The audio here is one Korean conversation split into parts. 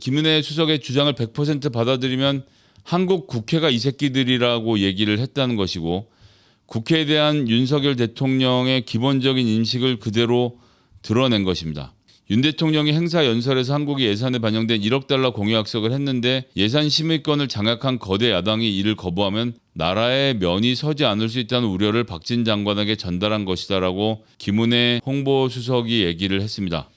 김은혜 수석의 주장을 100% 받아들이면 한국 국회가 이 새끼들이라고 얘기를 했다는 것이고 국회에 대한 윤석열 대통령의 기본적인 인식을 그대로 드러낸 것입니다. 윤 대통령이 행사 연설에서 한국이 예산에 반영된 1억 달러 공유약속을 했는데 예산 심의권을 장악한 거대 야당이 이를 거부하면 나라의 면이 서지 않을 수 있다는 우려를 박진 장관에게 전달한 것이다라고 김은혜 홍보수석이 얘기를 했습니다.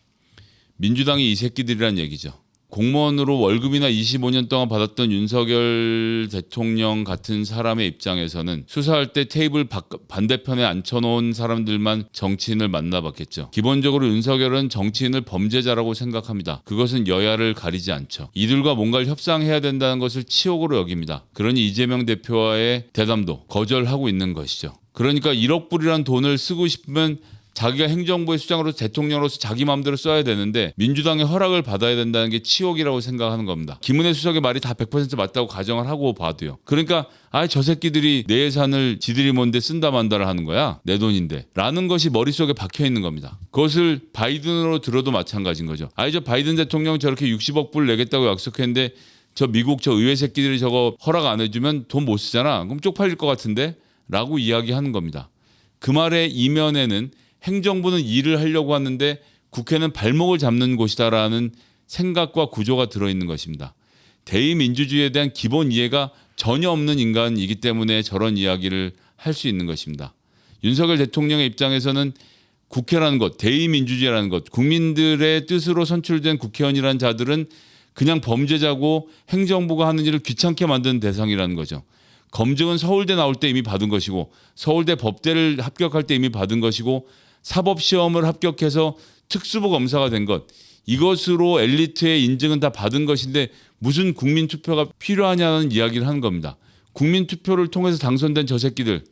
민주당이 이 새끼들이란 얘기죠. 공무원으로 월급이나 25년 동안 받았던 윤석열 대통령 같은 사람의 입장에서는 수사할 때 테이블 반대편에 앉혀놓은 사람들만 정치인을 만나봤겠죠. 기본적으로 윤석열은 정치인을 범죄자라고 생각합니다. 그것은 여야를 가리지 않죠. 이들과 뭔가를 협상해야 된다는 것을 치욕으로 여깁니다. 그러니 이재명 대표와의 대담도 거절하고 있는 것이죠. 그러니까 1억 불이란 돈을 쓰고 싶으면 자기가 행정부의 수장으로서 대통령으로서 자기 마음대로 써야 되는데 민주당의 허락을 받아야 된다는 게 치욕이라고 생각하는 겁니다. 김은혜 수석의 말이 다 100% 맞다고 가정을 하고 봐도요. 그러니까 저 새끼들이 내 예산을 지들이 뭔데 쓴다 만다를 하는 거야. 내 돈인데. 라는 것이 머릿속에 박혀 있는 겁니다. 그것을 바이든으로 들어도 마찬가지인 거죠. 저 바이든 대통령 저렇게 60억 불 내겠다고 약속했는데 저 미국 저 의회 새끼들이 저거 허락 안 해주면 돈 못 쓰잖아. 그럼 쪽팔릴 것 같은데? 라고 이야기하는 겁니다. 그 말의 이면에는 행정부는 일을 하려고 하는데 국회는 발목을 잡는 곳이다라는 생각과 구조가 들어있는 것입니다. 대의민주주의에 대한 기본 이해가 전혀 없는 인간이기 때문에 저런 이야기를 할 수 있는 것입니다. 윤석열 대통령의 입장에서는 국회라는 것, 대의민주주의라는 것, 국민들의 뜻으로 선출된 국회의원이라는 자들은 그냥 범죄자고 행정부가 하는 일을 귀찮게 만드는 대상이라는 거죠. 검증은 서울대 나올 때 이미 받은 것이고 서울대 법대를 합격할 때 이미 받은 것이고 사법시험을 합격해서 특수부 검사가 된 것, 이것으로 엘리트의 인증은 다 받은 것인데 무슨 국민투표가 필요하냐는 이야기를 하는 겁니다. 국민투표를 통해서 당선된 저 새끼들,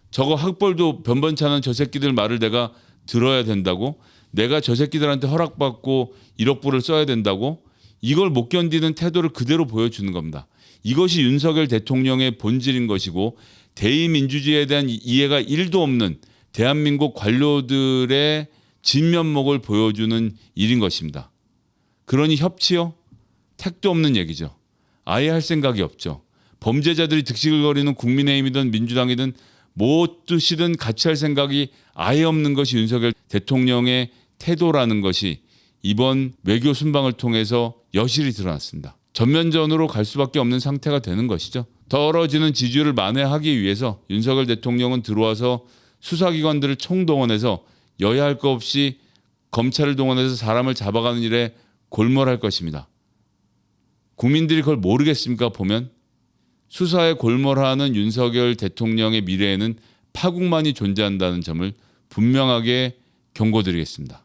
저거 학벌도 변변치 않은 저 새끼들 말을 내가 들어야 된다고? 내가 저 새끼들한테 허락받고 1억 불을 써야 된다고? 이걸 못 견디는 태도를 그대로 보여주는 겁니다. 이것이 윤석열 대통령의 본질인 것이고 대의민주주의에 대한 이해가 1도 없는 대한민국 관료들의 진면목을 보여주는 일인 것입니다. 그러니 협치요? 택도 없는 얘기죠. 아예 할 생각이 없죠. 범죄자들이 득실거리는 국민의힘이든 민주당이든 무엇이든 같이 할 생각이 아예 없는 것이 윤석열 대통령의 태도라는 것이 이번 외교 순방을 통해서 여실히 드러났습니다. 전면전으로 갈 수밖에 없는 상태가 되는 것이죠. 떨어지는 지지율을 만회하기 위해서 윤석열 대통령은 들어와서 수사기관들을 총동원해서 여야 할 것 없이 검찰을 동원해서 사람을 잡아가는 일에 골몰할 것입니다. 국민들이 그걸 모르겠습니까? 보면 수사에 골몰하는 윤석열 대통령의 미래에는 파국만이 존재한다는 점을 분명하게 경고드리겠습니다.